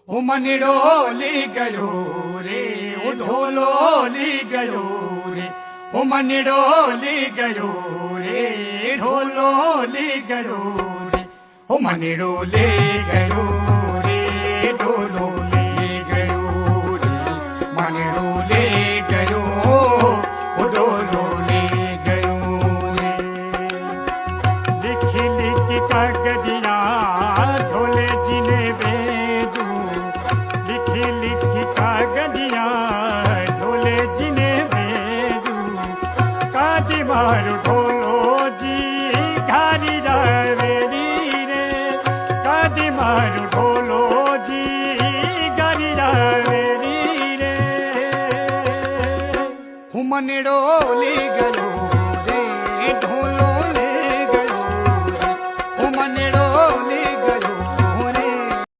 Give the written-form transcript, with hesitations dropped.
હું મનડો લી ગયો રે હું ઢોલો લી ગયો રે હું મનડો લી ગયો રે ઢોલો લી ગયો રે હું મનડો લી ગયો રે ઢોલો લી ગયો રે મનડો લી ગયો હું ઢોલો લી ગયો રે लिखी लिखी कागदिया ढोले जी ने भेजू लिखी लिखी कागदिया ढोले जी ने भेजू कादी मारू ढोलो जी घारी रावेरी रे कादी मारू ढोलो जी घारी रावेरी रे હું મનડો લી